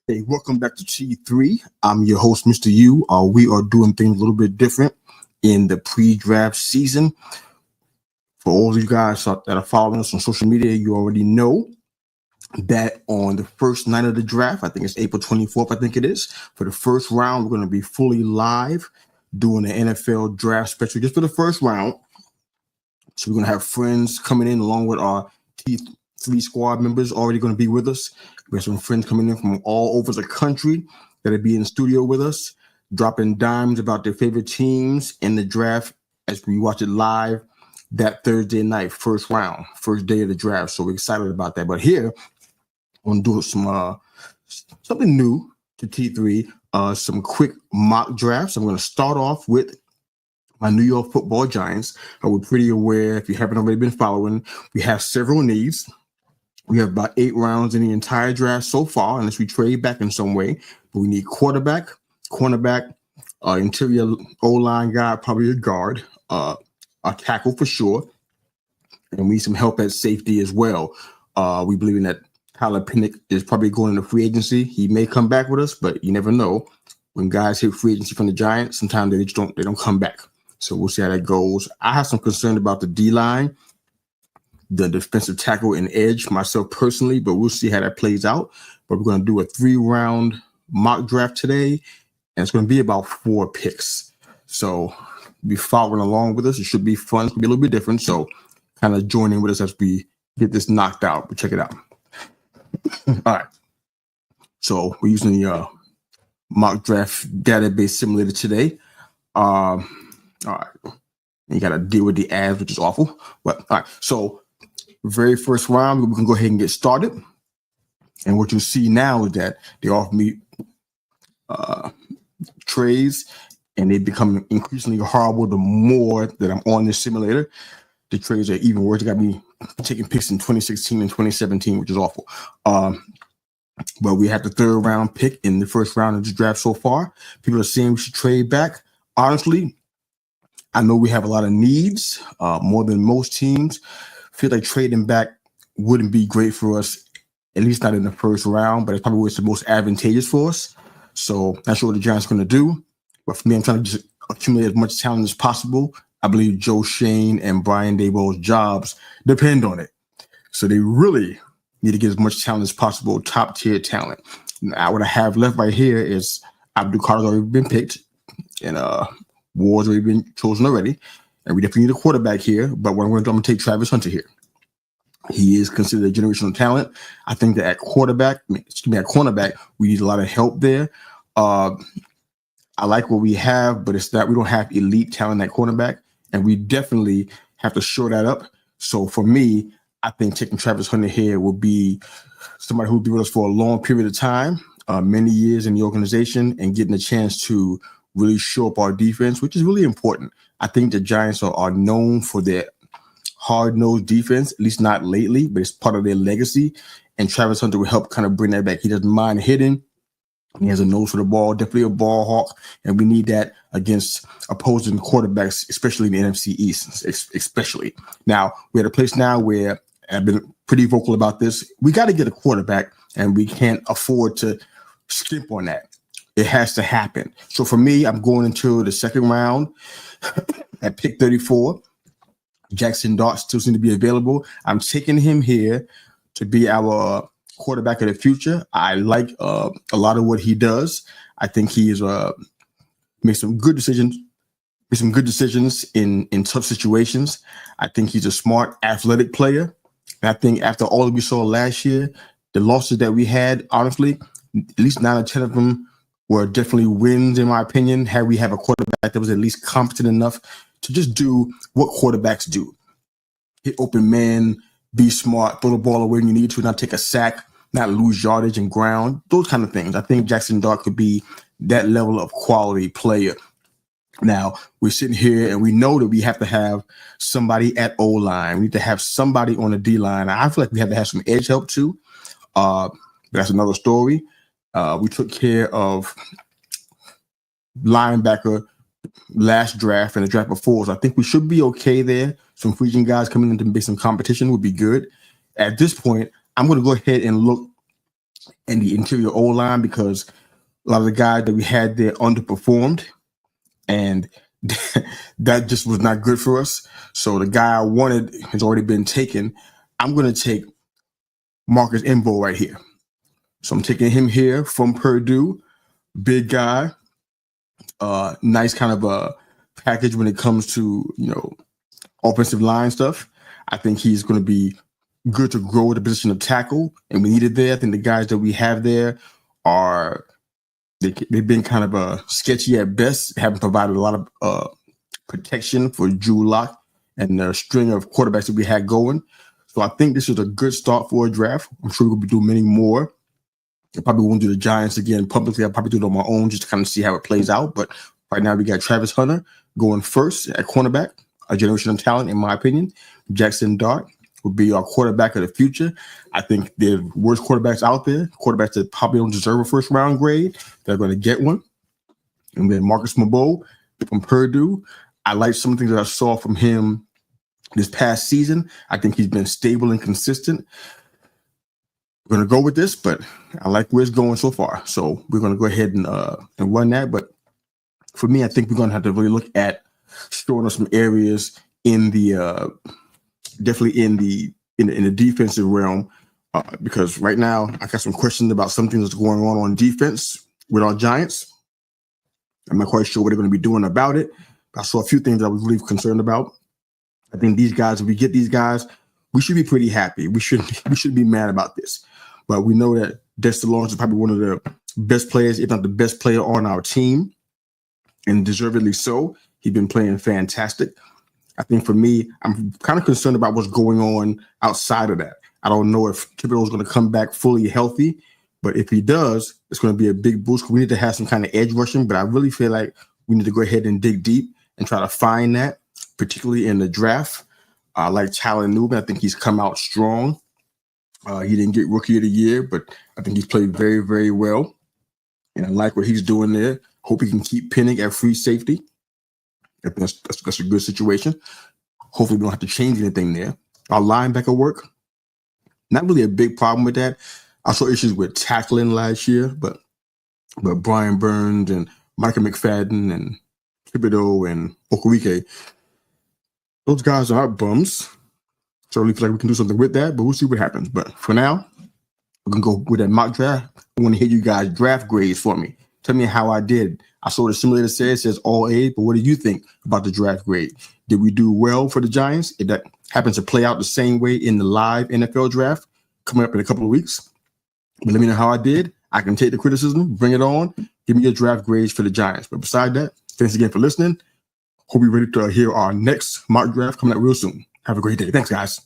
Hey, welcome back to T3. I'm your host, Mr. U. We are doing things a little bit different in the pre-draft season. For all of you guys that are following us on social media, you already know that on the first night of the draft, I think it's April 24th, I think it is, for the first round, we're going to be fully live doing the NFL draft special just for the first round. So we're going to have friends coming in along with our T3 squad members already going to be with us. We have some friends coming in from all over the country that'll be in the studio with us, dropping dimes about their favorite teams in the draft as we watch it live that Thursday night, first round, first day of the draft. So we're excited about that. But here, I'm going to do something new to T3, some quick mock drafts. I'm going to start off with my New York Football Giants. We're pretty aware, if you haven't already been following, we have several needs. We have about 8 rounds in the entire draft so far, unless we trade back in some way. But we need quarterback, cornerback, interior O-line guy, probably a guard, a tackle for sure, and we need some help at safety as well. We believe in that Tyler Pinnock is probably going into free agency. He may come back with us, but you never know. When guys hit free agency from the Giants, sometimes they don't come back. So we'll see how that goes. I have some concern about the D-line, the defensive tackle and edge, myself personally, but we'll see how that plays out. But we're going to do a 3-round mock draft today, and it's going to be about 4 picks. So be following along with us. It should be fun. It's going to be a little bit different. So kind of join in with us as we get this knocked out. But check it out. All right. So we're using the mock draft database simulator today. All right. You got to deal with the ads, which is awful. But all right. So very first round, we can go ahead and get started. And what you see now is that they offer me trades, and they become increasingly horrible the more that I'm on this simulator. The trades are even worse. They got me taking picks in 2016 and 2017, which is awful. But we had the 3rd round pick in the first round of the draft so far. People are saying we should trade back. Honestly, I know we have a lot of needs, more than most teams. Feel like trading back wouldn't be great for us, at least not in the first round, but it's probably what's the most advantageous for us. So not sure what the Giants are going to do. But for me, I'm trying to just accumulate as much talent as possible. I believe Joe Shane and Brian Daboll's jobs depend on it. So they really need to get as much talent as possible, top-tier talent. Now, what I have left right here is Abdul Carter's already been picked, and Ward's already been chosen already. And we definitely need a quarterback here. But what I'm going to do, I'm going to take Travis Hunter here. He is considered a generational talent. I think that at cornerback, we need a lot of help there. I like what we have, but it's that we don't have elite talent at cornerback, and we definitely have to shore that up. So for me, I think taking Travis Hunter here will be somebody who will be with us for a long period of time, many years in the organization, and getting a chance to really show up our defense, which is really important. I think the Giants are known for their hard-nosed defense, at least not lately, but it's part of their legacy. And Travis Hunter will help kind of bring that back. He doesn't mind hitting. He has a nose for the ball, definitely a ball hawk, and we need that against opposing quarterbacks, especially in the NFC East, especially. Now, we're at a place now where I've been pretty vocal about this. We got to get a quarterback, and we can't afford to skimp on that. It has to happen. So for me, I'm going into the 2nd round at pick 34. Jackson Dart still seems to be available. I'm taking him here to be our quarterback of the future. I like a lot of what he does. I think he is make some good decisions in tough situations. I think he's a smart, athletic player. And I think after all that we saw last year, the losses that we had, honestly, at least 9 or 10 of them were definitely wins, in my opinion, had we have a quarterback that was at least competent enough to just do what quarterbacks do. Hit open man, be smart, throw the ball away when you need to, not take a sack, not lose yardage and ground, those kind of things. I think Jackson Dart could be that level of quality player. Now, we're sitting here and we know that we have to have somebody at O-line. We need to have somebody on the D-line. I feel like we have to have some edge help too. But that's another story. We took care of linebacker last draft and the draft before, so I think we should be okay there. Some free agent guys coming in to make some competition would be good. At this point, I'm going to go ahead and look and the interior O-line, because a lot of the guys that we had there underperformed, and that just was not good for us. So the guy I wanted has already been taken. I'm going to take Marcus Embo right here. So I'm taking him here from Purdue. Big guy. Nice kind of a package when it comes to, offensive line stuff. I think he's going to be good to grow the position of tackle, and we need it there. I think the guys that we have there are they've been kind of sketchy at best, haven't provided a lot of protection for Drew Lock and the string of quarterbacks that we had going. So I think this is a good start for a draft. I'm sure we'll be doing many more. I probably won't do the Giants again publicly. I'll probably do it on my own just to kind of see how it plays out. But right now we got Travis Hunter going first at cornerback, a generational talent, in my opinion. Jackson Dart will be our quarterback of the future. I think the worst quarterbacks out there, quarterbacks that probably don't deserve a first-round grade, they're going to get one. And then Marcus Maboe from Purdue. I like some things that I saw from him this past season. I think he's been stable and consistent. We're going to go with this, but I like where it's going so far. So we're going to go ahead and run that. But for me, I think we're going to have to really look at showing us some areas in the definitely in the defensive realm, because right now I got some questions about something that's going on defense with our Giants. I'm not quite sure what they're going to be doing about it. I saw a few things that I was really concerned about. I think these guys, if we get these guys, we should be pretty happy. We should be mad about this. But we know that Dexter Lawrence is probably one of the best players, if not the best player on our team, and deservedly so. He's been playing fantastic. I think for me, I'm kind of concerned about what's going on outside of that. I don't know if Thibodeau is going to come back fully healthy, but if he does, it's going to be a big boost. We need to have some kind of edge rushing, but I really feel like we need to go ahead and dig deep and try to find that, particularly in the draft. I like Tyler Newman. I think he's come out strong. He didn't get Rookie of the Year, but I think he's played very, very well. And I like what he's doing there. Hope he can keep Penning at free safety. I think that's a good situation. Hopefully we don't have to change anything there. Our linebacker work, not really a big problem with that. I saw issues with tackling last year, but Brian Burns and Micah McFadden and Thibodeau and Okereke, those guys are not bums. So I feel like we can do something with that, but we'll see what happens. But for now, we're going to go with that mock draft. I want to hear you guys draft grades for me. Tell me how I did. I saw the simulator says all A, but what do you think about the draft grade? Did we do well for the Giants? If that happens to play out the same way in the live NFL draft coming up in a couple of weeks, but let me know how I did. I can take the criticism, bring it on, give me your draft grades for the Giants. But beside that, thanks again for listening. Hope you're ready to hear our next mock draft coming out real soon. Have a great day. Thanks, guys.